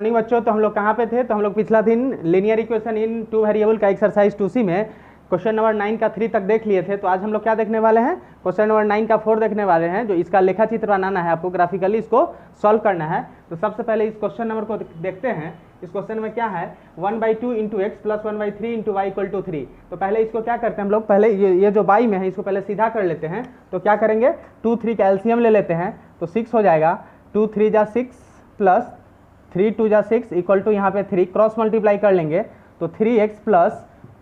Morning बच्चों, तो हम लोग कहाँ पे थे? तो हम लोग पिछला दिन linear equation in two variable का एक्सरसाइज 2C में क्वेश्चन नंबर 9 का 3 तक देख लिए थे। तो आज हम लोग क्या देखने वाले हैं? क्वेश्चन नंबर 9 का 4 देखने वाले हैं, जो इसका लेखा चित्र बनाना है, आपको ग्राफिकली इसको सॉल्व करना है। तो सबसे पहले इस क्वेश्चन नंबर को देखते हैं। इस क्वेश्चन में क्या है? 1/2 into X plus 1/3 into Y equal to 3। तो पहले इसको क्या करते हैं हम लोग? पहले ये जो बाई में है इसको पहले सीधा कर लेते हैं। तो क्या करेंगे? 2 3 का एलसीएम ले लेते हैं, तो 6 हो जाएगा। 2 3 जा 6 प्लस 3 2 जा 6 इक्वल टू यहाँ पे 3 क्रॉस मल्टीप्लाई कर लेंगे तो 3x plus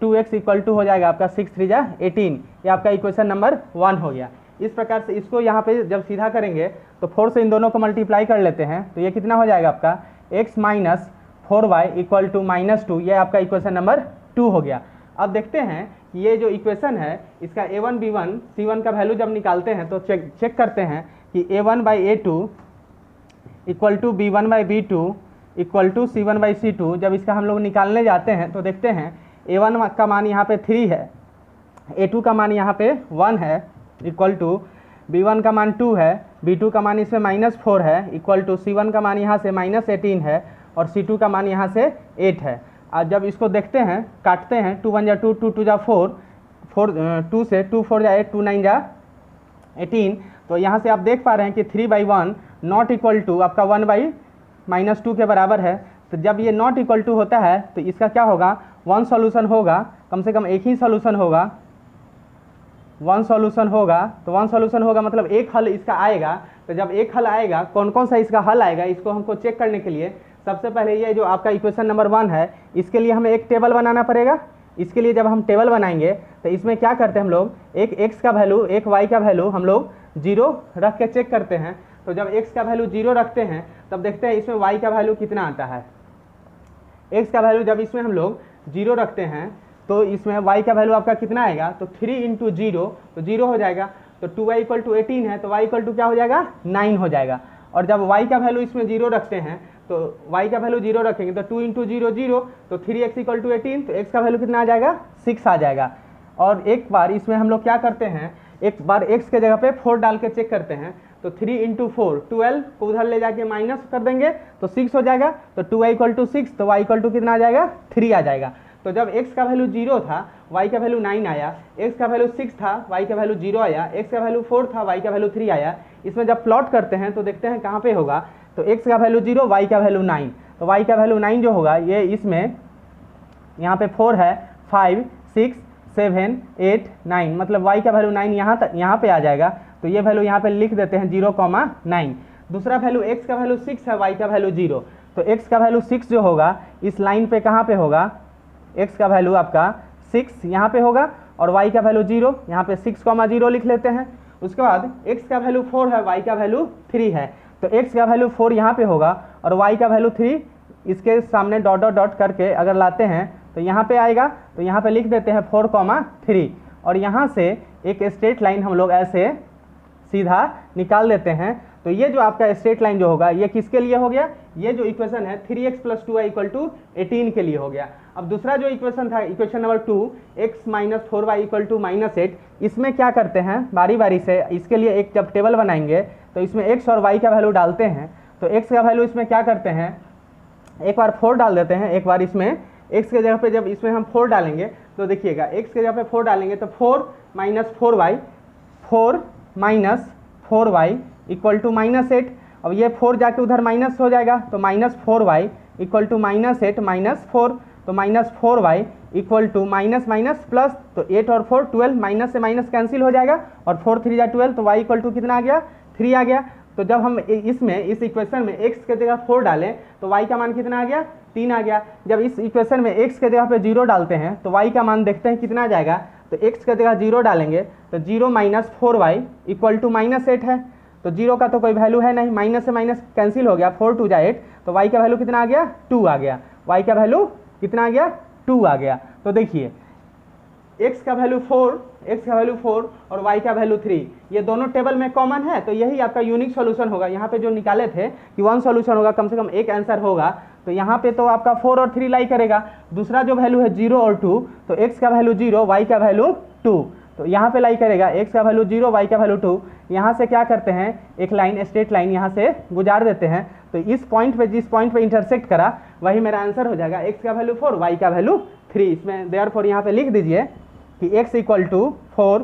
2x equal to हो जाएगा आपका 6 3 जा 18। ये आपका इक्वेशन नंबर 1 हो गया। इस प्रकार से इसको यहाँ पे जब सीधा करेंगे तो 4 से इन दोनों को मल्टीप्लाई कर लेते हैं, तो ये कितना हो जाएगा आपका? x minus 4y equal to -2। ये आपका इक्वेशन नंबर 2 हो गया। अब देखते हैं कि ये जो इक्वेशन है इसका a1 b1 c1 का वैल्यू जब निकालते हैं तो चेक करते हैं कि a1/a2 equal to b1/b2 equal to c1/c2। जब इसका हम लोग निकालने जाते हैं तो देखते हैं a1 का मान यहाँ पे 3 है, a2 का मान यहाँ पे 1 है, इक्वल टू b1 का मान 2 है, b2 का मान इसमें -4 है, इक्वल टू c1 का मान यहाँ से -18 है और c2 का मान यहाँ से 8 है। और जब इसको देखते हैं, काटते हैं, 2 1 जा 2 2 2 जा 4 2 से 2 4 जा 8 2 9 जा 18। तो यहाँ से आप देख पा रहे हैं कि 3/1 नॉट इक्वल टू आपका 1/-2 के बराबर है। तो जब ये नॉट इक्वल टू होता है तो इसका क्या होगा? 1 सॉल्यूशन होगा, कम से कम एक ही सॉल्यूशन होगा, 1 सॉल्यूशन होगा। तो 1 सॉल्यूशन होगा मतलब एक हल इसका आएगा। तो जब एक हल आएगा, कौन कौन सा इसका हल आएगा इसको हमको चेक करने के लिए सबसे पहले ये जो आपका इक्वेशन नंबर 1 है इसके लिए हमें एक टेबल बनाना पड़ेगा। इसके लिए जब हम टेबल बनाएंगे तो इसमें क्या करते हैं हम लोग? एक x का वैल्यू एक y का वैल्यू हम लोग 0 रख के चेक करते हैं। तो जब x का वैल्यू 0 रखते हैं तब देखते हैं इसमें y का वैल्यू कितना आता है। x का वैल्यू जब इसमें हम लोग 0 रखते हैं तो इसमें y का वैल्यू आपका कितना आएगा? तो 3 इंटू 0 तो 0 हो जाएगा। तो 2y इक्वल टू 18 है तो y इक्वल टू क्या हो जाएगा? 9 हो जाएगा। और जब y का वैल्यू इसमें 0 रखते हैं तो y का वैल्यू 0 रखेंगे तो 2 इंटू 0 0 तो 3x इक्वल टू 18। तो x का वैल्यू कितना आ जाएगा? 6 आ जाएगा। और एक बार इसमें हम लोग क्या करते हैं, एक बार x के जगह पे 4 डाल के चेक करते हैं। तो 3 इंटू 4 12 को उधर ले जाके माइनस कर देंगे तो 6 हो जाएगा। तो 2y इक्वल टू 6 तो y इक्वल टू कितना आ जाएगा? 3 आ जाएगा। तो जब x का वैल्यू 0 था y का वैल्यू 9 आया, x का वैल्यू 6 था y का वैल्यू 0 आया, x का वैल्यू 4 था y का वैल्यू 3 आया। इसमें जब प्लॉट करते हैं तो देखते हैं कहाँ पे होगा? तो x का वैल्यू 0 y का वैल्यू 9। तो y का वैल्यू 9 जो होगा ये इसमें यहाँ पे 4 है, 5 6 7 8 9 मतलब y का वैल्यू 9 यहाँ पे आ जाएगा। तो ये वैल्यू यहाँ पे लिख देते हैं 0,9। दूसरा वैल्यू x का वैल्यू 6 है, y का वैल्यू 0। तो x का वैल्यू 6 जो होगा इस लाइन पे कहाँ पे होगा? x का वैल्यू आपका 6 यहाँ पे होगा और y का वैल्यू 0, यहाँ पे 6,0 लिख लेते हैं। उसके बाद x का वैल्यू 4 है, y का वैल्यू 3 है। तो x का वैल्यू 4 यहाँ पे होगा और y का वैल्यू 3 इसके सामने डॉट डॉट डॉट करके अगर लाते हैं तो यहाँ पे आएगा। तो यहाँ पे लिख देते हैं 4,3 और यहाँ से एक स्ट्रेट लाइन हम लोग ऐसे सीधा निकाल देते हैं। तो ये जो आपका स्ट्रेट लाइन जो होगा ये किसके लिए हो गया? ये जो इक्वेशन है 3x plus 2y equal to 18 के लिए हो गया। अब दूसरा जो इक्वेशन था, equation number 2 x minus 4y equal to -8, इसमें क्या करते हैं बारी बारी से? इसके लिए एक जब टेबल बनाएंगे तो इसमें x और y का वैल्यू डालते हैं। तो x का वैल्यू इसमें क्या करते हैं? एक बार 4 डाल देते हैं, एक बार इसमें x के जगह पे जब इसमें हम 4 डालेंगे तो देखिएगा x के जगह पे 4 डालेंगे तो 4 माइनस 4y इक्वल टू -8। अब ये 4 जाके उधर माइनस हो जाएगा तो -4y इक्वल टू -8 -4। तो -4y equal to minus minus plus, तो 8 और 4 12, माइनस से माइनस कैंसिल हो जाएगा और 4 3 जा 12 तो y इक्वल टू कितना आ गया? 3 आ गया। तो जब हम इस इक्वेशन में x के जगह 4 डालें तो y का मान कितना आ गया? 3 आ गया। जब इस इक्वेशन में x के जगह पे 0 डालते हैं तो y का मान देखते हैं कितना आ जाएगा? तो x के जगह 0 डालेंगे तो 0 माइनस 4y इक्वल टू -8 है। तो 0 का तो कोई वैल्यू है नहीं, माइनस से माइनस कैंसिल हो गया, 4 2 जा 8 तो y का वैल्यू कितना आ गया? 2 आ गया। y का वैल्यू कितना आ गया? 2 आ गया। तो देखिए x का वैल्यू 4 और y का वैल्यू 3 ये दोनों टेबल में कॉमन है। तो यही आपका यूनिक सॉल्यूशन होगा। यहाँ पे जो निकाले थे कि 1 सॉल्यूशन होगा, कम से कम एक आंसर होगा। तो यहाँ पे तो आपका 4 और 3 लाई करेगा। दूसरा जो वैल्यू है 0 और 2, तो x का वैल्यू 0 y का वैल्यू 2। तो यहाँ पे लाई करेगा x का वैल्यू 0, y का वैल्यू 2। यहाँ से क्या करते हैं, एक लाइन स्ट्रेट लाइन यहाँ से गुजार देते हैं, तो इस पॉइंट पे जिस पॉइंट पे इंटरसेक्ट करा वही मेरा आंसर हो जाएगा। x का वैल्यू 4, y का वैल्यू 3। इसमें देयरफॉर यहाँ पे लिख दीजिए कि x equal to 4,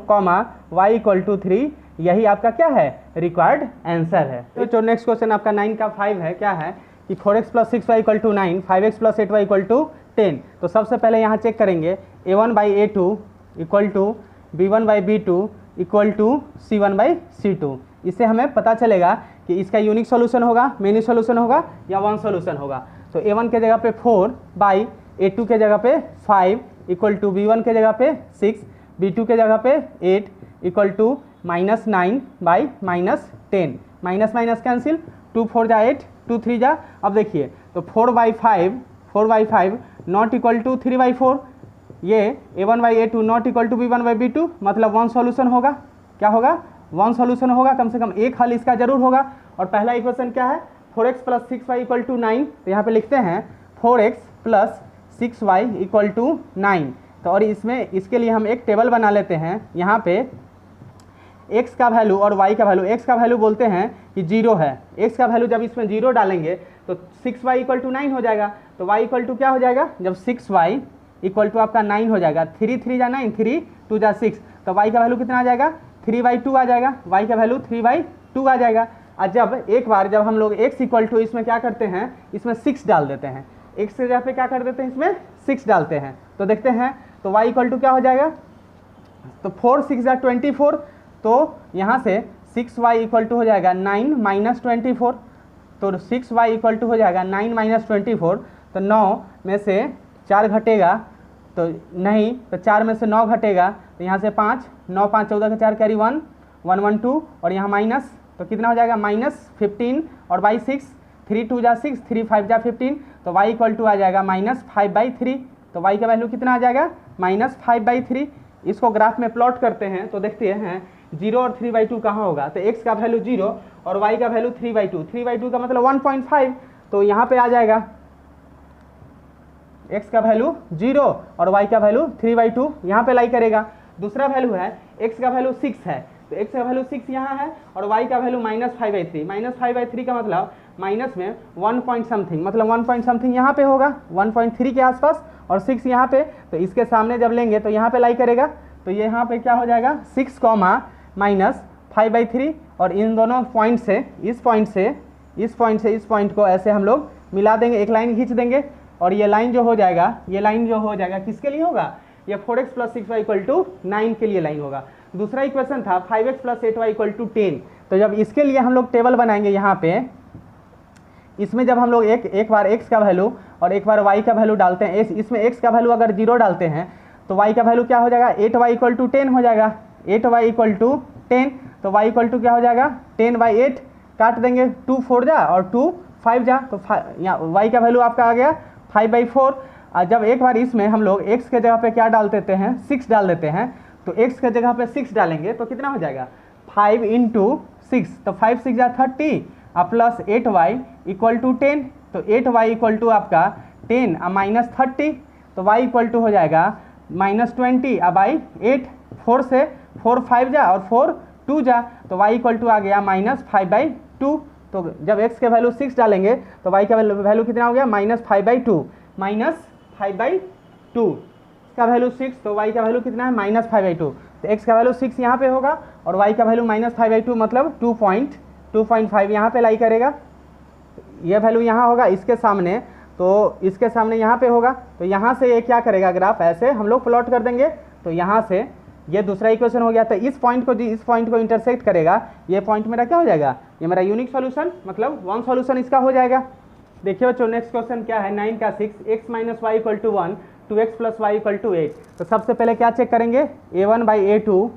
y equal to 3, यही आपका क्या है, रिक्वायर्ड आंसर है। तो जो नेक्स्ट क्वेश्चन आपका 9 का 5 है, क्या है कि 4x plus 6y equal to 9, 5x plus 8y equal to 10। तो सबसे पहले यहाँ चेक करेंगे a1/a2 equal to b1/b2 equal to c1/c2। इससे हमें पता चलेगा कि इसका यूनिक सॉल्यूशन होगा, मेनी सॉल्यूशन होगा या वन सॉल्यूशन होगा। तो a1 के जगह पे 4/a2 के जगह पे 5 इक्वल टू b1 के जगह पे 6, b2 के जगह पे 8 equal to -9/-10। Minus minus cancel, 2 4 जा 8, 2 3 जा। अब देखिए तो 4/5 नॉट इक्वल टू 3/4, ये a1/a2 not equal to b1/b2, मतलब वन सॉल्यूशन होगा। क्या होगा, वन सॉल्यूशन होगा, कम से कम एक हल इसका जरूर होगा। और पहला इक्वेशन क्या है, 4x plus 6y equal to 9। तो यहाँ पे लिखते हैं 4x plus 6y equal to 9। तो और इसमें इसके लिए हम एक टेबल बना लेते हैं। यहाँ पे x का वैल्यू और y का वैल्यू, x का वैल्यू बोलते हैं कि 0 है, x का वैल्यू जब इसमें 0 डालेंगे तो 6y इक्वल टू 9 हो जाएगा। तो y इक्वल टू क्या हो जाएगा, जब 6y इक्वल टू आपका 9 हो जाएगा, 3 3 जा 9, 3 2 जा 6, तो y का वैल्यू कितना आ जाएगा, 3/2 आ जाएगा। y का वैल्यू 3/2 आ जाएगा। और जब हम लोग x इक्वल टू इसमें क्या करते हैं, इसमें 6 डाल देते हैं, x के जगह पे क्या कर देते हैं, इसमें 6 डालते हैं। तो देखते हैं तो y इक्वल टू क्या हो जाएगा, तो 4 6 जा 24, तो यहाँ से 6y इक्वल टू हो जाएगा 9 माइनस 24। तो 6y इक्वल टू हो जाएगा 9 माइनस 24। तो 9 में से 4 घटेगा तो नहीं, तो 4 में से 9 घटेगा, तो यहाँ से 5, 9 5 14 का 4 कैरी 1 1 1 2, और यहाँ माइनस, तो कितना हो जाएगा -15 और बाई 6, 3 2 जा 6, 3 5 जा 15। तो y इक्वल टू आ जाएगा -5/3। तो y का वैल्यू कितना आ जाएगा, -5/3। इसको ग्राफ में प्लॉट करते हैं तो देखते हैं 0 और 3/2 कहाँ होगा। तो x का वैल्यू 0 और y का वैल्यू 3/2, 3/2 का मतलब 1.5। तो यहाँ पे आ जाएगा x का वैल्यू 0 और y का वैल्यू 3/2, यहाँ पे लाई करेगा। दूसरा वैल्यू है x का वैल्यू 6 है, तो x का वैल्यू 6 यहाँ है और y का वैल्यू -5/3। -5/3 का मतलब माइनस में 1 पॉइंट समथिंग, मतलब 1 पॉइंट समथिंग यहाँ पे होगा, 1.3 के आसपास, और 6 यहाँ पे। तो इसके सामने जब लेंगे तो यहाँ पे लाई करेगा, तो ये यहाँ पे क्या हो जाएगा 6, -5/3। और इन दोनों पॉइंट से इस पॉइंट इस पॉइंट को ऐसे हम लोग मिला देंगे, एक लाइन खींच देंगे, और ये लाइन जो हो जाएगा, किसके लिए होगा, ये 4x plus 6y equal to 9 के लिए लाइन होगा। दूसरा इक्वेशन था 5x plus 8y equal to 10। तो जब इसके लिए हम लोग टेबल बनाएंगे यहाँ पे, इसमें जब हम लोग एक बार x का वैल्यू और एक बार y का वैल्यू डालते हैं, इसमें x का वैल्यू अगर 0 डालते हैं तो y का वैल्यू क्या हो जाएगा, 8y इक्वल टू 10 हो जाएगा, 8y इक्वल टू 10। तो y इक्वल टू क्या हो जाएगा, 10/8, काट देंगे, 2 4 जा और 2 5 जा, तो यहाँ y का वैल्यू आपका आ गया 5/4। और जब एक बार इसमें हम लोग x के जगह पे क्या डाल देते हैं, 6 डाल देते हैं, तो x के जगह पे 6 डालेंगे तो कितना हो जाएगा 5 × 6, तो 5 6 जा 30 और प्लस 8y इक्वल टू 10। तो 8y इक्वल टू आपका 10 और -30, तो y इक्वल टू हो जाएगा -20 और बाई 8, 4 से 4 5 जा और 4 2 जा, तो y इक्वल टू आ गया -5/2। तो जब x के वैल्यू 6 डालेंगे तो y का वैल्यू कितना हो गया, -5/2, -5/2 का वैल्यू 6, तो y का वैल्यू कितना है, -5/2। तो x का वैल्यू 6 यहाँ पे होगा और y का वैल्यू -5/2 मतलब 2.5 यहाँ पे लाई करेगा। ये वैल्यू यहाँ होगा इसके सामने, तो इसके सामने यहाँ पे होगा, तो यहाँ से ये क्या करेगा, ग्राफ ऐसे हम लोग प्लॉट कर देंगे। तो यहाँ से ये दूसरा इक्वेशन हो गया। तो इस पॉइंट को इंटरसेक्ट करेगा, ये पॉइंट मेरा क्या हो जाएगा, ये मेरा यूनिक सॉल्यूशन, मतलब वन सॉल्यूशन इसका हो जाएगा। देखिए बच्चों नेक्स्ट क्वेश्चन क्या है, 9 का 6, x - y equal to 1, 2x + y equal to 8। तो सबसे पहले क्या चेक करेंगे, a1/a2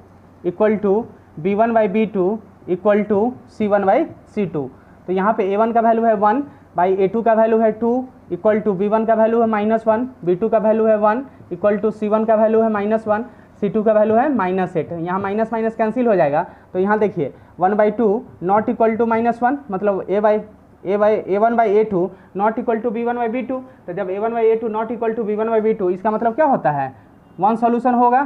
equal to b1/b2 equal to c1/c2। तो यहाँ पे a1 का वैल्यू है 1, a2 का वैल्यू है 2 इक्वल टू b1 का वैल्यू है -1, b2 का वैल्यू है 1 इक्वल टू c1 का वैल्यू है -1, c2 का वैल्यू है -8। यहाँ माइनस माइनस कैंसिल हो जाएगा। तो यहाँ देखिए 1/2 नॉट इक्वल टू -1, मतलब a1/a2 not equal to b1/b2। तो जब a1/a2 not equal to b1/b2, इसका मतलब क्या होता है, वन सॉल्यूशन होगा।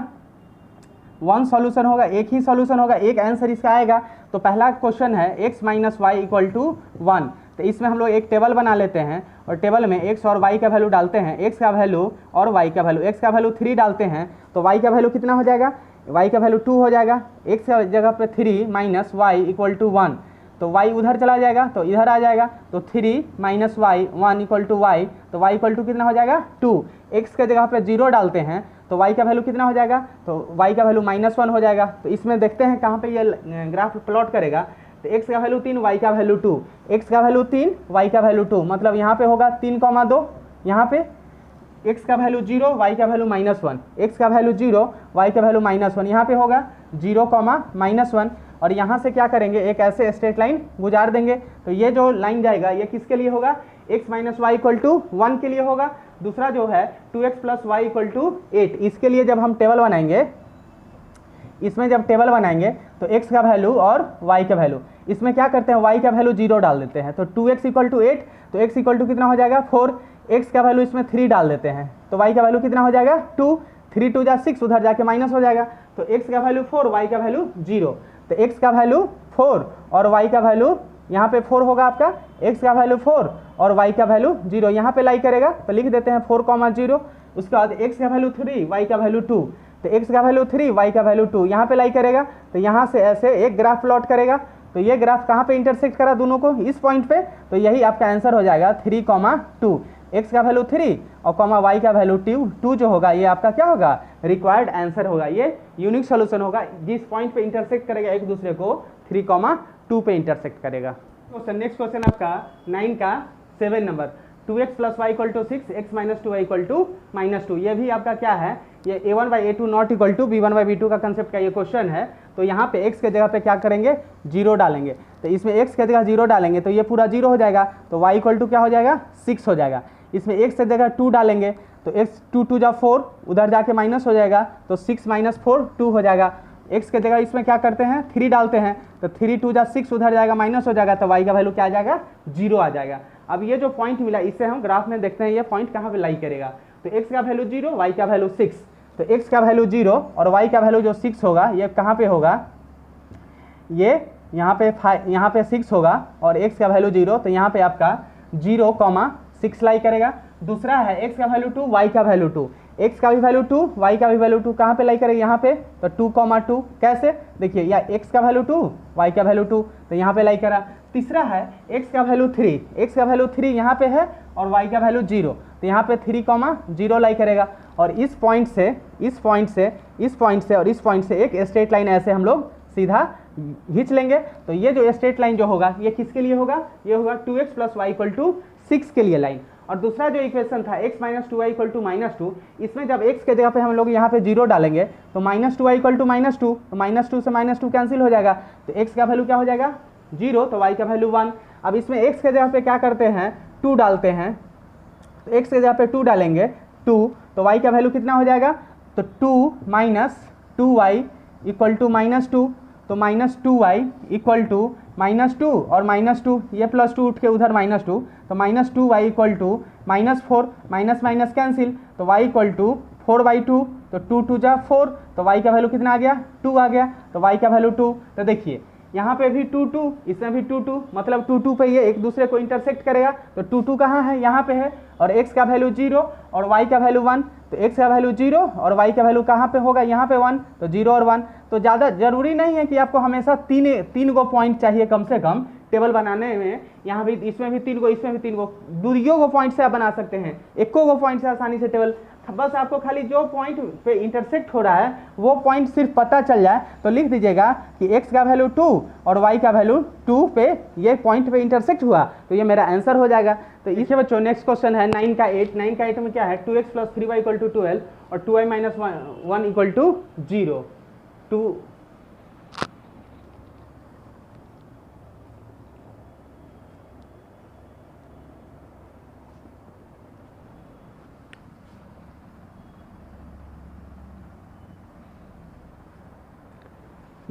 वन सॉल्यूशन होगा, एक ही सॉल्यूशन होगा, एक आंसर इसका आएगा। तो पहला क्वेश्चन है x minus Y equal to 1। तो इसमें हम लोग एक टेबल बना लेते हैं और टेबल में x और y का वैल्यू डालते हैं, x का वैल्यू और y का वैल्यू, x का वैल्यू 3 डालते हैं तो y का वैल्यू कितना हो जाएगा, y का वैल्यू 2 हो जाएगा, x की जगह पे 3 माइनस वाई इक्वल टू 1, तो y उधर चला जाएगा तो इधर आ जाएगा, तो 3 minus Y 1 equal to Y, तो y इक्वल टू कितना हो जाएगा 2। x के जगह पे 0 डालते हैं तो y का वैल्यू कितना हो जाएगा, तो y का वैल्यू -1 हो जाएगा। तो इसमें देखते हैं कहाँ पे ये ग्राफ प्लॉट करेगा। तो x का वैल्यू 3, y का वैल्यू 2, x का वैल्यू 3, y का वैल्यू 2, मतलब यहाँ पे होगा 3,2, यहाँ पे x का वैल्यू 0, y का वैल्यू -1, x का वैल्यू 0, y का वैल्यू -1, यहाँ पे होगा 0, -1। और यहाँ से क्या करेंगे, एक ऐसे स्ट्रेट लाइन गुजार देंगे। तो ये जो लाइन जाएगा ये किसके लिए होगा, x minus Y equal to 1 के लिए होगा। दूसरा जो है 2x plus Y equal to 8, इसके लिए जब हम टेबल बनाएंगे, इसमें जब टेबल बनाएंगे तो x का वैल्यू और y का वैल्यू, इसमें क्या करते हैं y का वैल्यू 0 डाल देते हैं, तो 2x इक्वल टू 8, तो x इक्वल टू कितना हो जाएगा 4, x का वैल्यू इसमें 3 डाल देते हैं तो y का वैल्यू कितना हो जाएगा 2, 3 2 जा 6, उधर जाके माइनस हो जाएगा, तो x का वैल्यू 4, y का वैल्यू 0, तो x का वैल्यू 4 और y का वैल्यू यहाँ पे 4 होगा आपका, x का वैल्यू 4 और y का वैल्यू 0, यहाँ पे लाई करेगा तो लिख देते हैं 4,0। उसके बाद x का वैल्यू 3, y का वैल्यू 2, तो x का वैल्यू 3, y का वैल्यू 2, यहाँ पे लाई करेगा तो यहाँ से ऐसे एक ग्राफ प्लॉट करेगा। तो ये ग्राफ कहाँ पे इंटरसेक्ट करा दोनों को, इस पॉइंट पे, तो यही आपका आंसर हो जाएगा 3,2, x का वैल्यू 3 और y का वैल्यू 2 जो होगा ये आपका क्या होगा, रिक्वायर्ड आंसर होगा, ये यूनिक सोल्यूशन होगा, जिस पॉइंट पे इंटरसेक्ट करेगा एक दूसरे को 3,2 पे इंटरसेक्ट करेगा। क्वेश्चन, नेक्स्ट क्वेश्चन आपका 9 का 7 number, 2x plus Y equal to 6, x minus 2y equal to -2, ये भी आपका क्या है, ये a1/a2 not equal to b1/b2 का कंसेप्ट का ये क्वेश्चन है। तो यहाँ पे x के जगह पे क्या करेंगे, 0 डालेंगे, तो इसमें x के जगह 0 डालेंगे तो ये पूरा 0 हो जाएगा, तो y इक्वल टू क्या हो जाएगा 6 हो जाएगा। इसमें x के जगह 2 डालेंगे तो x 2 2 जा 4, उधर जाके माइनस हो जाएगा, तो 6 माइनस 4 2 हो जाएगा। x के जगह इसमें क्या करते हैं 3 डालते हैं, तो 3 2 जा 6, उधर जाएगा माइनस हो जाएगा, तो y का वैल्यू क्या आ जाएगा 0 आ जाएगा। अब ये जो पॉइंट मिला इससे हम ग्राफ में देखते हैं ये पॉइंट कहाँ पे लाई करेगा, तो x का वैल्यू 0, y का वैल्यू 6, तो x का वैल्यू 0 और y का वैल्यू जो 6 होगा ये कहाँ पे होगा, ये यहाँ पे 6 होगा और x का वैल्यू 0, तो यहाँ पे आपका 0,6 लाई करेगा। दूसरा है x का वैल्यू 2, y का वैल्यू 2, x का भी वैल्यू 2, y का भी वैल्यू 2, कहाँ पे लाई करेगा यहाँ पे, तो 2,2, कैसे देखिए, या x का वैल्यू 2, y का वैल्यू 2, तो यहाँ पे लाई करा। तीसरा है x का वैल्यू 3, x का वैल्यू 3 यहाँ पे है और y का वैल्यू 0, तो यहाँ पे 3,0 लाई करेगा। और इस पॉइंट से इस पॉइंट से इस पॉइंट से और इस पॉइंट से एक स्ट्रेट लाइन ऐसे हम लोग सीधा खींच लेंगे। तो ये जो स्ट्रेट लाइन जो होगा ये किसके लिए होगा, ये होगा 2x plus Y equal to 6 के लिए लाइन। और दूसरा जो इक्वेशन था x minus 2y equal to -2, इसमें जब x के जगह पे हम लोग यहाँ पे 0 डालेंगे तो -2y इक्वल टू -2, तो -2 से -2 कैंसिल हो जाएगा, तो x का वैल्यू क्या हो जाएगा 0, तो y का वैल्यू 1। अब इसमें x के जगह पे क्या करते हैं 2 डालते हैं, तो x के जगह पे 2 डालेंगे 2, तो y का वैल्यू कितना हो जाएगा, तो 2 माइनस 2y इक्वल टू -2, तो -2y इक्वल टू -2 और -2, ये +2 उठ के उधर -2, तो -2y equal to -4, minus minus cancel, तो y इक्वल टू 4/2, तो 2 2 जा 4, तो y का वैल्यू कितना आ गया 2 आ गया, तो y का वैल्यू 2। तो देखिए यहाँ पे भी 2 2, इसमें भी 2 2, मतलब 2 2 पे ये एक दूसरे को इंटरसेक्ट करेगा, तो 2 2 कहाँ है यहाँ पे है, और x का वैल्यू 0 और y का वैल्यू 1, तो x का वैल्यू 0 और y का वैल्यू कहाँ पे होगा यहाँ पे 1, तो 0 और 1। तो ज़्यादा जरूरी नहीं है कि आपको हमेशा तीन गो पॉइंट चाहिए कम से कम टेबल बनाने में, यहाँ भी इसमें भी 3 गो, इसमें भी 3 गो, दूरियों को पॉइंट से आप बना सकते हैं, एको गो पॉइंट से आसानी से टेबल, बस आपको खाली जो पॉइंट पे इंटरसेक्ट हो रहा है वो पॉइंट सिर्फ पता चल जाए तो लिख दीजिएगा कि x का वैल्यू 2 और y का वैल्यू 2 पे ये पॉइंट पे इंटरसेक्ट हुआ, तो ये मेरा आंसर हो जाएगा। तो इसे बच्चों नेक्स्ट क्वेश्चन है 9 का 8 में क्या है 2x plus 3y equal to 12 और 2y माइनस 1 इक्वल टू 0।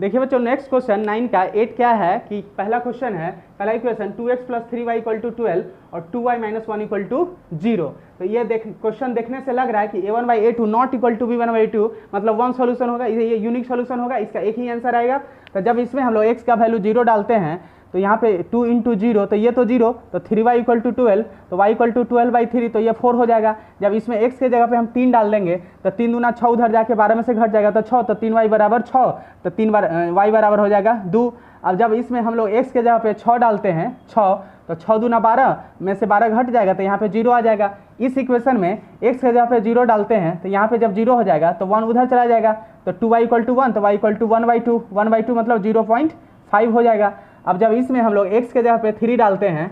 देखिए बच्चों नेक्स्ट क्वेश्चन 9 का 8 क्या है कि पहला क्वेश्चन है, पहला इक्वेशन 2x + 3y = 12 और 2y - 1 = 0। तो ये क्वेश्चन देखने से लग रहा है कि a1/a2 not equal to b1/2 मतलब वन सॉल्यूशन होगा, ये यूनिक सॉल्यूशन होगा, इसका एक ही आंसर आएगा। तो जब इसमें हम लोग x का वैल्यू 0 डालते हैं तो यहाँ पे 2 × 0 तो ये तो 0, तो 3y = 12 तो y = 12/3 तो ये 4 हो जाएगा। जब इसमें x के जगह पे हम 3 डाल देंगे तो 3 दूना 6 उधर जाके 12 में से घट जाएगा तो 6, तो 3y = 6 तो 3 बार y बराबर हो जाएगा 2। अब जब इसमें हम लोग x के जगह पे 6 डालते हैं 6 तो 6 दूना 12 में से 12 घट जाएगा तो यहाँ पे 0 आ जाएगा। इस इक्वेशन में x के जगह पे 0 डालते हैं तो यहाँ पे जब 0 हो जाएगा तो 1 उधर चला जाएगा तो 2y = 1 तो y = 1/2, 1/2 मतलब 0.5 हो जाएगा। अब जब इसमें हम लोग x के जगह पे 3 डालते हैं,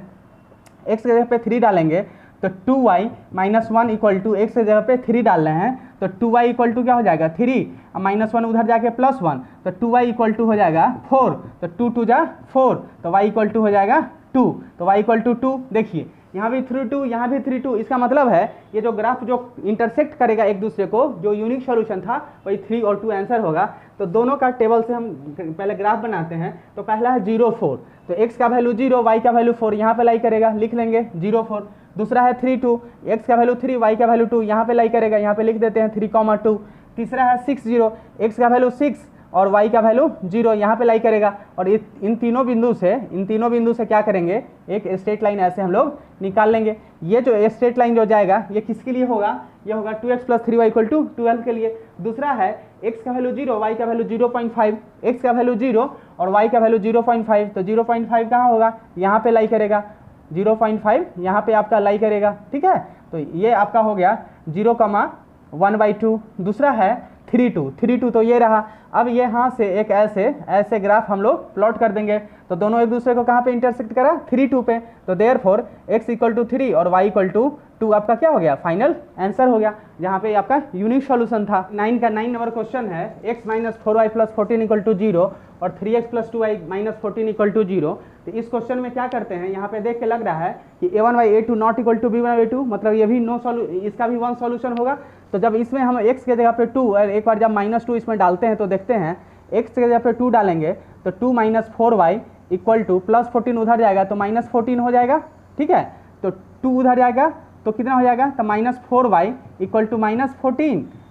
x के जगह पे 3 डालेंगे तो 2y - 1 = x के जगह पे 3 डाल रहे हैं तो 2y = क्या हो जाएगा 3 और -1 उधर जाके +1 तो 2y = हो जाएगा 4 तो 2 2 जा 4 तो y = हो जाएगा 2 तो y = 2। देखिए यहाँ भी 3 2 यहाँ भी 3 2, इसका मतलब है ये जो ग्राफ जो इंटरसेक्ट करेगा एक दूसरे को, जो यूनिक सॉल्यूशन था वही 3 और 2 आंसर होगा। तो दोनों का टेबल से हम पहले ग्राफ बनाते हैं। तो पहला है 0 4 तो x का वैल्यू 0 y का वैल्यू 4 यहाँ पे लाई करेगा, लिख लेंगे 0 4। दूसरा है 3 2 x का वैल्यू 3 y का वैल्यू 2 यहाँ पे लाई करेगा, यहाँ पे लिख देते हैं 3, 2। तीसरा है 6 0 x का वैल्यू 6 और y का वैल्यू 0 यहाँ पे लाई करेगा। और इन तीनों बिंदु से क्या करेंगे, एक स्ट्रेट लाइन ऐसे हम लोग निकाल लेंगे। ये जो स्ट्रेट लाइन जो जाएगा ये किसके लिए होगा, ये होगा 2x + 3y = 12 के लिए। दूसरा है x का वैल्यू 0 y का वैल्यू 0.5, x का वैल्यू 0 और y का वैल्यू 0.5 तो 0.5 कहाँ होगा, यहाँ पे लाई करेगा 0.5 यहाँ पे आपका लाई करेगा, ठीक है। तो ये आपका हो गया 0,1/2। दूसरा है 3 2 तो ये रहा। अब ये यहाँ से एक ऐसे ग्राफ हम लोग प्लॉट कर देंगे तो दोनों एक दूसरे को कहाँ पे इंटरसेक्ट करा 3 2 पे, तो देयरफॉर x = 3 और y = 2 आपका क्या हो गया, फाइनल आंसर हो गया, जहाँ पे आपका यूनिक सॉल्यूशन था। 9 का 9 नंबर क्वेश्चन है x - 4y + 14 = 0 और 3x + 2y - 14 = 0। तो इस क्वेश्चन में क्या करते हैं, यहाँ पे देख के लग रहा है कि a1/a2 not equal to b1/2 मतलब ये भी इसका भी वन सॉल्यूशन होगा। तो जब इसमें हम x के जगह पे 2 और एक बार जब -2 इसमें डालते हैं तो देखते हैं x के जगह पे 2 डालेंगे तो 2 - 4y = +14 उधर जाएगा तो -14 हो जाएगा, ठीक है। तो 2 उधर जाएगा तो कितना हो जाएगा, तो -4y =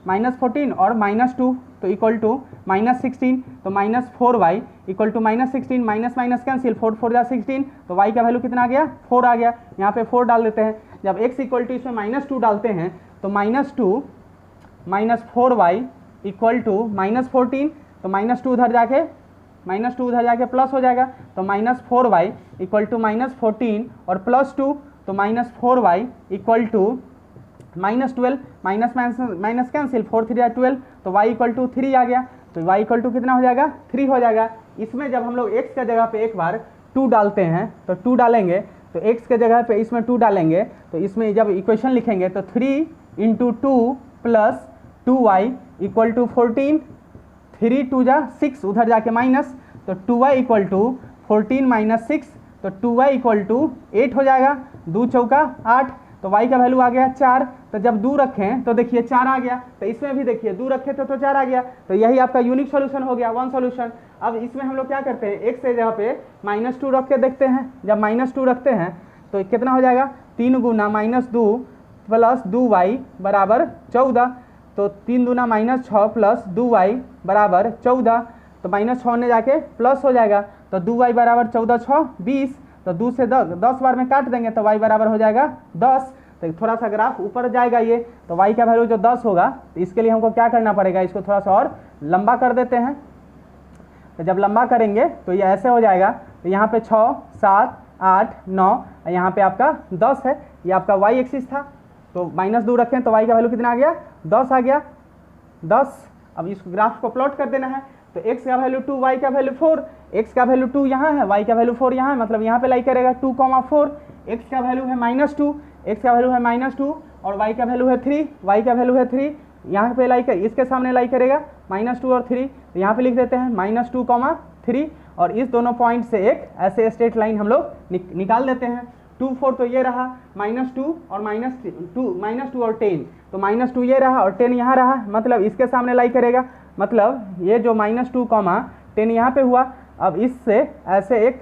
-14 और -2 तो इक्वल टू -16 तो -4y = -16 माइनस कैंसिल 4 4 जा 16 तो y का वैल्यू कितना आ गया 4 आ गया। यहाँ पे 4 डाल देते हैं। जब x = इसमें -2 डालते हैं तो -2 - 4y = -14 तो -2 उधर जाके प्लस हो जाएगा तो -4y = -14 और +2 तो -4y = -12 माइनस कैंसिल 4 3 जा 12 तो y = 3 आ गया। तो y = कितना हो जाएगा 3 हो जाएगा। इसमें जब हम लोग x के जगह पे एक बार 2 डालते हैं तो 2 डालेंगे तो x के जगह पे इसमें 2 डालेंगे तो इसमें जब इक्वेशन लिखेंगे तो 3 × 2 + 2y = 14 3 2 जा 6 उधर जाके माइनस तो 2y = 14 - 6 तो 2y = 8 हो जाएगा। 2 चौका 8 तो y का वैल्यू आ गया 4। तो जब 2 रखें तो देखिए 4 आ गया। तो इसमें भी देखिए 2 रखे तो 4 आ गया। तो यही आपका यूनिक सॉल्यूशन हो गया, वन सॉल्यूशन। अब इसमें हम लोग क्या करते हैं, x के जगह पे -2 रख के देखते हैं। जब -2 रखते हैं तो कितना हो जाएगा 3 × -2 + 2y = 14 तो 3 दूना -6 + 2y = 14 तो -6 ने जाके प्लस हो जाएगा तो 2y = 14 6 20 तो 2 से 10 बार में काट देंगे तो y बराबर हो जाएगा 10। तो थोड़ा सा ग्राफ ऊपर जाएगा ये तो y का वैल्यू जो 10 होगा तो इसके लिए हमको क्या करना पड़ेगा, इसको थोड़ा सा और लंबा कर देते हैं। तो जब लंबा करेंगे तो ये ऐसे हो जाएगा। तो यहाँ पे 6 7 8 9 यहाँ पे आपका 10 है, ये आपका y एक्सिस था। तो -2 रखें तो y का वैल्यू कितना आ गया 10 आ गया 10। अब इस ग्राफ को प्लॉट कर देना है। तो x का वैल्यू 2 y का वैल्यू 4, x का वैल्यू 2 यहाँ है y का वैल्यू 4 यहाँ है, मतलब यहाँ पे लाई करेगा 2, 4 x का वैल्यू है -2 x का वैल्यू है -2 और y का वैल्यू है 3 y का वैल्यू है 3 यहाँ पे लाई कर इसके सामने लाई करेगा -2 और 3 तो यहाँ पे लिख देते हैं -2, 3 और इस दोनों पॉइंट से एक ऐसे स्ट्रेट लाइन हम लोग निकाल देते हैं। 2 4 तो ये रहा -2 और -2 और 10 तो -2 ये रहा और 10 यहाँ रहा, मतलब इसके सामने लाई करेगा, मतलब ये जो -2, 10 यहाँ पे हुआ। अब इससे ऐसे एक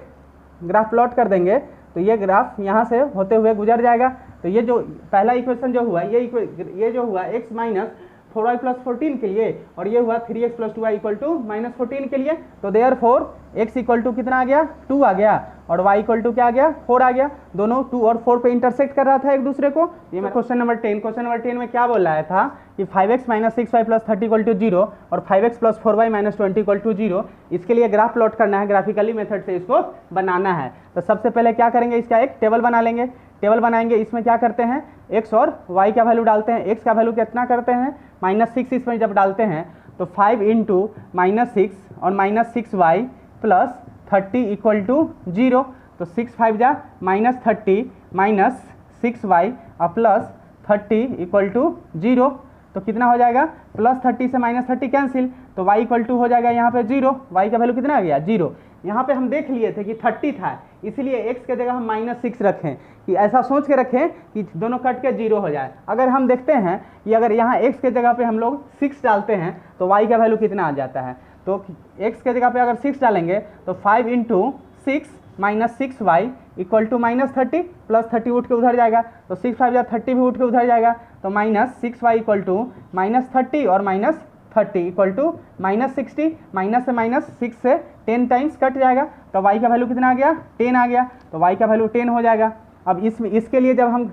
ग्राफ प्लॉट कर देंगे तो ये ग्राफ यहाँ से होते हुए गुजर जाएगा। तो ये जो पहला इक्वेशन जो हुआ ये जो हुआ x माइनस 4y प्लस 14 के लिए, और ये हुआ 3x plus 2y equal to minus 14 के लिए। तो देयरफॉर x इक्वल टू कितना आ गया 2 आ गया, और y इक्वल टू क्या आ गया 4 आ गया। दोनों 2 और 4 पे इंटरसेक्ट कर रहा था एक दूसरे को। ये मैं क्वेश्चन नंबर 10 में क्या बोल रहा था कि 5x minus 6y plus 30 equal to 0 और 5x plus 4y minus 20 equal to 0। इसके लिए ग्राफ प्लॉट करना है, ग्राफिकली मेथड से इसको बनाना है। तो सबसे पहले क्या करेंगे, इसका एक टेबल बना लेंगे। टेबल बनाएंगे, इसमें क्या करते हैं x और y का वैल्यू डालते हैं। x का वैल्यू कितना करते हैं -6, इसमें जब डालते हैं तो 5 इंटू -6 और -6y प्लस 30 इक्वल टू 0। तो 6 5 जा -30 माइनस 6y और प्लस 30 इक्वल टू 0। तो कितना हो जाएगा +30 से -30 कैंसिल, तो y इक्वल टू हो जाएगा यहाँ पे 0। y का वैल्यू कितना आ गया 0। यहाँ पे हम देख लिए थे कि 30 था, इसीलिए x के जगह हम -6 रखें, कि ऐसा सोच के रखें कि दोनों कट के 0 हो जाए। अगर हम देखते हैं कि अगर यहाँ x के जगह पे हम लोग 6 डालते हैं तो y का वैल्यू कितना आ जाता है। तो x के जगह पे अगर 6 डालेंगे तो 5 into 6 minus 6y equal to -30 plus 30 उठ के उधर जाएगा, तो 6 5 या 30 भी उठ के उधर जाएगा। तो -6y इक्वल टू -30 और -30 इक्वल टू -60, माइनस से 6 से 10 टाइम्स कट जाएगा। तो y का वैल्यू कितना आ गया 10 आ गया। तो y का वैल्यू 10 हो जाएगा। अब इसके लिए जब हम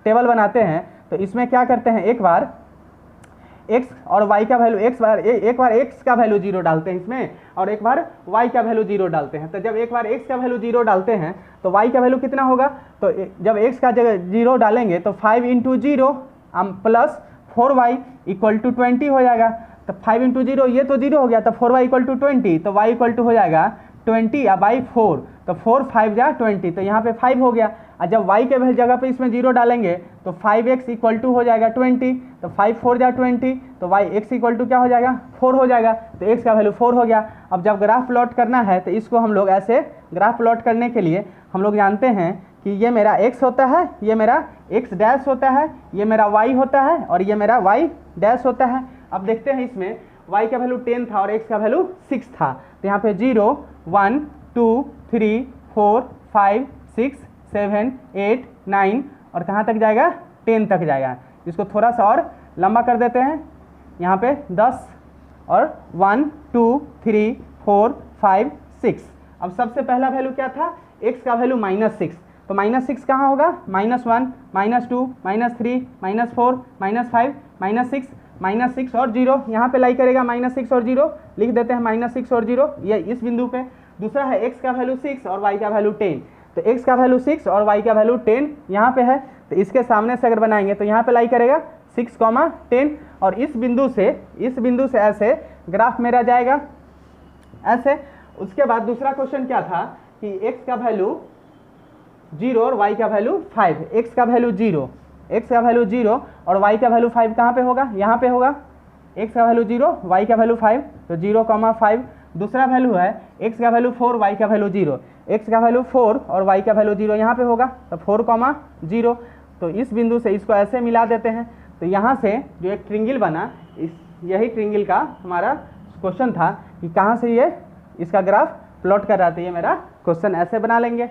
टेबल बनाते हैं तो इसमें क्या करते हैं, एक बार x और y का वैल्यू एक बार x का वैल्यू 0 डालते हैं इसमें, और एक बार y का वैल्यू 0 डालते हैं। तो जब एक बार x का वैल्यू 0 डालते हैं तो y का वैल्यू कितना होगा, तो जब x का जगह 0 डालेंगे तो 5 into 0 plus 4y equal to 20 हो जाएगा। तो 5 इंटू 0 ये तो 0 हो गया, तो 4y इक्वल टू 20, तो y इक्वल टू हो जाएगा 20 या बाई 4, तो 4 5 जा 20, तो यहाँ पे 5 हो गया। और जब y के जगह पे इसमें 0 डालेंगे तो 5x इक्वल टू हो जाएगा 20, तो 5 4 जा 20, तो x इक्वल टू क्या हो जाएगा 4 हो जाएगा। तो x का वैल्यू 4 हो गया। अब जब ग्राफ प्लॉट करना है तो इसको हम लोग ऐसे ग्राफ प्लॉट करने के लिए हम लोग जानते हैं कि ये मेरा x होता है, ये मेरा x डैश होता है, ये मेरा y होता है और ये मेरा y डैश होता है। अब देखते हैं इसमें y का वैल्यू 10 था और x का वैल्यू 6 था। तो यहाँ पे 0 1 2 3 4 5 6 7 8 9 और कहाँ तक जाएगा 10 तक जाएगा। इसको थोड़ा सा और लंबा कर देते हैं, यहाँ पे 10 और 1 2 3 4 5 6। अब सबसे पहला वैल्यू क्या था, x का वैल्यू -6, तो -6 कहाँ होगा -1 -2 -3 -4 -5 -6 और 0, यहाँ पे लाई करेगा -6 और 0 लिख देते हैं, -6 और 0 ये इस बिंदु पे। दूसरा है x का वैल्यू 6 और y का वैल्यू 10, तो x का वैल्यू 6 और y का वैल्यू 10 यहाँ पे है। तो इसके सामने से अगर बनाएंगे तो यहाँ पे लाई करेगा 6, 10 और इस बिंदु से ऐसे ग्राफ मेरा जाएगा ऐसे। उसके बाद दूसरा क्वेश्चन क्या था कि x का वैल्यू 0 और y का वैल्यू 5, x का वैल्यू 0 और y का वैल्यू 5 कहाँ पे होगा, यहाँ पे होगा। x का वैल्यू 0 y का वैल्यू 5, तो 0, 5। दूसरा वैल्यू है x का वैल्यू 4 y का वैल्यू 0, x का वैल्यू 4 और y का वैल्यू 0 यहाँ पे होगा, तो 4, 0। तो इस बिंदु से इसको ऐसे मिला देते हैं। तो यहाँ से जो एक ट्रिंगल बना, यही ट्रिंगल का हमारा क्वेश्चन था कि कहाँ से ये इसका ग्राफ प्लॉट कर रहा था। ये मेरा क्वेश्चन ऐसे बना लेंगे।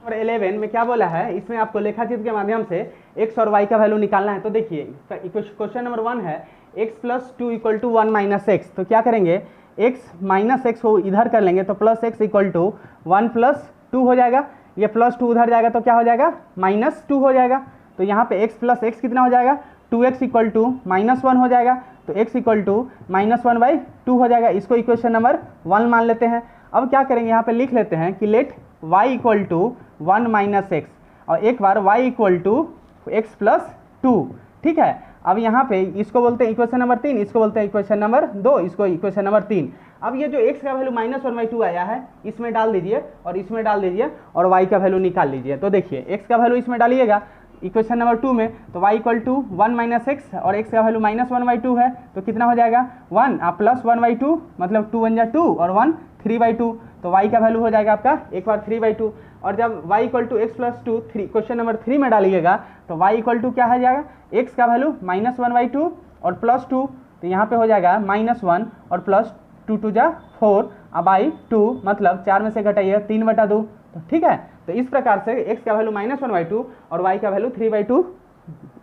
और 11 में क्या बोला है, इसमें आपको लेखाचित्र के माध्यम से x और y का वैल्यू निकालना है। तो देखिए क्वेश्चन नंबर 1 है x plus 2 equal to 1 minus X. तो क्या करेंगे, x माइनस एक्स को इधर कर लेंगे तो plus X equal to 1 plus 2 हो जाएगा। ये प्लस 2 उधर जाएगा तो क्या हो जाएगा -2 हो जाएगा। तो यहाँ पे x प्लस एक्स कितना हो जाएगा 2x इक्वल टू -1 हो जाएगा। तो x इक्वल टू -1/2 हो जाएगा। इसको इक्वेशन नंबर 1 मान लेते हैं। अब क्या करेंगे, यहाँ पे लिख लेते हैं कि let y equal to 1 minus X और एक बार y equal to X plus 2। ठीक है, अब यहाँ पे इसको बोलते हैं इक्वेशन नंबर 3, इसको बोलते हैं इक्वेशन नंबर 2, इसको इक्वेशन नंबर 3। अब ये जो x का वैल्यू -1/2 आया है इसमें डाल दीजिए और इसमें डाल दीजिए और y का वैल्यू निकाल लीजिए। तो देखिए x का वैल्यू इसमें डालिएगा इक्वेशन नंबर 2 में, तो y equal to 1 minus X और x का वैल्यू -1/2 है, तो कितना हो जाएगा 1 प्लस 1/2 मतलब 2 1 जा 2 और 1 3/2। तो y का वैल्यू हो जाएगा आपका एक बार 3/2। और जब y equal to X plus 2 question number 3 में डालिएगा तो y इक्वल टू क्या हो जाएगा, x का वैल्यू -1/2 और +2, तो यहाँ पे हो जाएगा -1 और 2 2 जा 4 बाई 2 मतलब 4 में से घटाइए 3/2, तो ठीक है। तो इस प्रकार से x का वैल्यू -1/2 और y का वैल्यू 3/2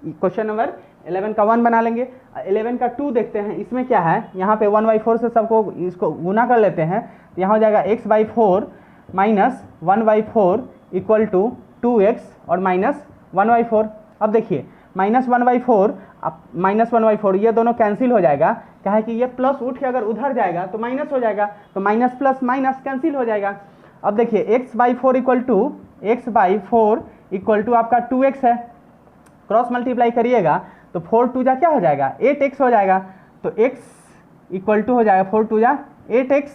क्वेश्चन नंबर 11 का 1 बना लेंगे। 11 का 2 देखते हैं, इसमें क्या है, यहाँ पे 1/4 से सबको इसको गुना कर लेते हैं, यहाँ हो जाएगा x/4 minus 1/4 equal to 2x और माइनस 1/4। अब देखिए -1/4 अब -1/4 ये दोनों कैंसिल हो जाएगा, क्या है कि ये प्लस उठ के अगर उधर जाएगा तो माइनस हो जाएगा, तो माइनस प्लस माइनस कैंसिल हो जाएगा। अब देखिए x/4 इक्वल टू आपका 2x है, क्रॉस मल्टीप्लाई करिएगा तो 4 2 जा क्या हो जाएगा 8x हो जाएगा, तो x इक्वल टू हो जाएगा 4 2 जा 8x।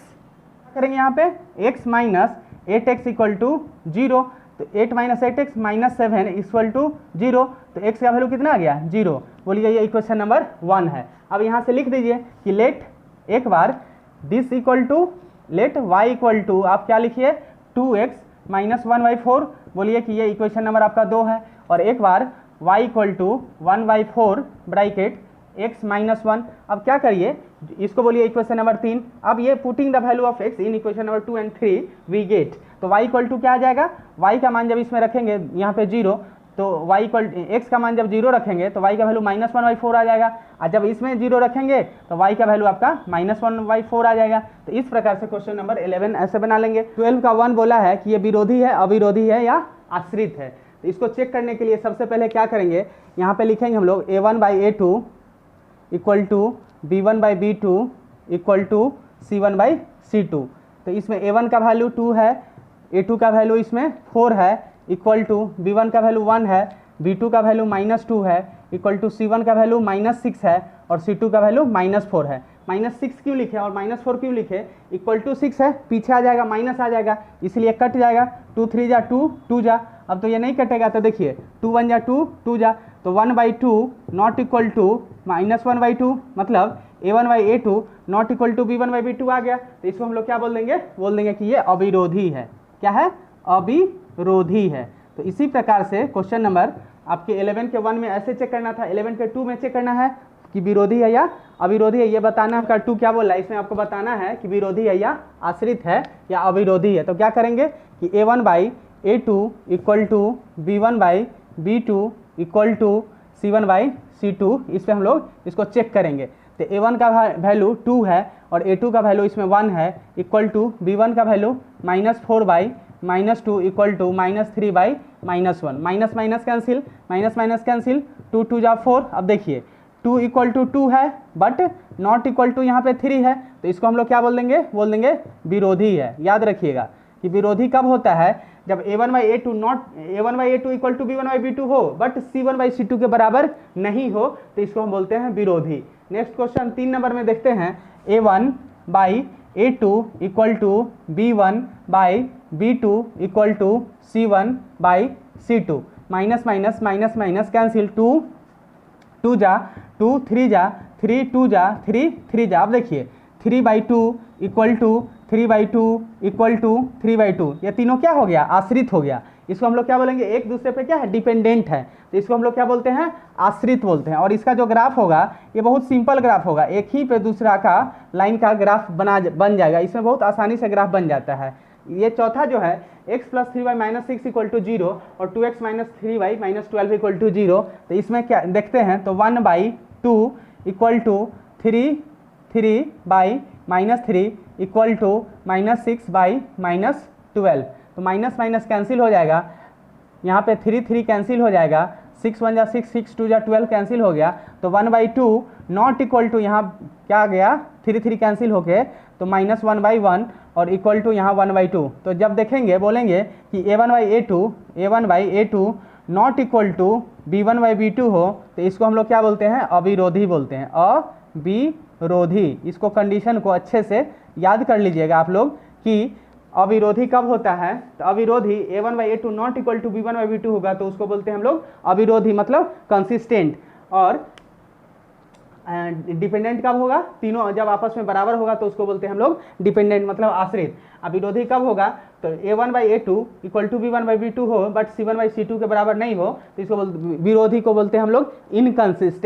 करेंगे यहाँ पे x minus 8x equal to 0, तो 8 minus 8x minus 7 equal to 0, तो x का वैल्यू कितना आ गया 0। बोलिए ये इक्वेशन नंबर 1 है। अब यहाँ से लिख दीजिए कि लेट एक बार this equal to let y equal to आप क्या लिखिए 2x माइनस 1/4, बोलिए कि ये इक्वेशन नंबर आपका 2 है। और एक बार y equal to 1/4 bracket x minus 1, अब क्या करिए इसको बोलिए इक्वेशन नंबर 3। अब ये putting the value of x in equation number 2 and 3 we get, तो y इक्वल टू क्या आ जाएगा, y का मान जब इसमें रखेंगे यहाँ पे 0, तो y इक्वल x का मान जब 0 रखेंगे तो y का वैल्यू -1/4 आ जाएगा, और जब इसमें 0 रखेंगे तो y का वैल्यू आपका -1/4 आ जाएगा। तो इस प्रकार से क्वेश्चन नंबर 11 ऐसे बना लेंगे। 12 का 1 बोला है कि ये विरोधी है, अविरोधी है या आश्रित है, तो इसको चेक करने के लिए सबसे पहले क्या करेंगे, यहाँ पे लिखेंगे हम लोग a1/a2 equal to b1/b2 equal to c1/c2। तो इसमें a1 का वैल्यू 2 है, a2 का वैल्यू इसमें 4 है, इक्वल टू b1 का वैल्यू 1 है, b2 का वैल्यू -2 है, इक्वल टू c1 का वैल्यू -6 है और c2 का वैल्यू -4 है। -6 क्यों लिखे और -4 क्यों लिखे, इक्वल टू 6 है, पीछे आ जाएगा माइनस आ जाएगा, इसलिए कट जाएगा, 2 3 जा 2 2 जा, अब तो ये नहीं कटेगा, तो देखिए 2 1 जा 2 2 जा, तो 1/2 नॉट इक्वल टू -1/2 मतलब a1/a2 not equal to b1/b2 आ गया। तो इसको हम लोग क्या बोल देंगे कि ये अविरोधी है, क्या है, अविरोधी है। तो इसी प्रकार से क्वेश्चन नंबर आपके 11 के 1 में ऐसे चेक करना था, 11 के 2 में चेक करना है कि विरोधी है या अविरोधी है, ये बताना का 2 क्या बोल रहा है, इसमें आपको बताना है कि विरोधी है या आश्रित है या अविरोधी है। तो क्या करेंगे कि a1/a2 equal to b1/b2 equal to c1/c2, इस पर हम लोग इसको चेक करेंगे। तो a1 का वैल्यू 2 है और a2 का वैल्यू इसमें 1 है, इक्वल टू b1 का value -4/-2 equal to -3/-1, minus minus cancel, minus minus cancel, 2 2 जा 4। अब देखिए 2 इक्वल टू 2 है बट नॉट इक्वल टू यहाँ पे 3 है, तो इसको हम लोग क्या बोल देंगे विरोधी है। याद रखिएगा कि विरोधी कब होता है, जब a1/a2 इक्वल टू b1/b2 हो बट c1/c2 के बराबर नहीं हो, तो इसको हम बोलते हैं विरोधी। नेक्स्ट क्वेश्चन 3 नंबर में देखते हैं, a1/a2 equal to b1/b2 equal to c1/c2, minus minus minus minus cancel, 2 2 जा 2 3 जा 3 2 जा 3 3 जा। अब देखिए 3/2 इक्वल टू 3/2 इक्वल टू 3/2, ये तीनों क्या हो गया, आश्रित हो गया। इसको हम लोग क्या बोलेंगे, एक दूसरे पे क्या है, डिपेंडेंट है, तो इसको हम लोग क्या बोलते हैं, आश्रित बोलते हैं। और इसका जो ग्राफ होगा ये बहुत सिंपल ग्राफ होगा, एक ही पे दूसरा का लाइन का ग्राफ बन जाएगा, इसमें बहुत आसानी से ग्राफ बन जाता है। ये चौथा जो है x + 3y - 6 इक्वल टू 0 और 2x - 3y - 12 इक्वल टू 0, तो इसमें क्या देखते हैं, तो 1/2 इक्वल टू 3 3 इक्वल टू -6/-12, तो माइनस माइनस कैंसिल हो जाएगा, यहाँ पे 3 3 कैंसिल हो जाएगा, 6 1 जा 6 6 2 जा 12 कैंसिल हो गया, तो 1/2 नॉट इक्वल टू यहाँ क्या आ गया, 3 3 कैंसिल हो गए, तो -1/1 और इक्वल टू यहाँ 1/2। तो जब देखेंगे बोलेंगे कि a1/a2 not equal to b1/b2 हो, तो इसको हम लोग क्या बोलते हैं, अविरोधी बोलते हैं, अविरोधी। इसको कंडीशन को अच्छे से याद कर लीजिएगा आप लोग कि अविरोधी कब होता है, तो अविरोधी a1/a2 not equal to b1/b2 होगा, तो उसको बोलते हैं हम लोग अविरोधी, मतलब कंसिस्टेंट। और डिपेंडेंट कब होगा, तीनों जब आपस में बराबर होगा तो उसको बोलते हैं हम लोग डिपेंडेंट, मतलब आश्रित। अविरोधी कब होगा, तो a1/a2 इक्वल टू b1/b2 हो बट c1/c2 के बराबर नहीं हो, तो इसको विरोधी को बोलते हैं हम लोग इनकंसिस्टेंट।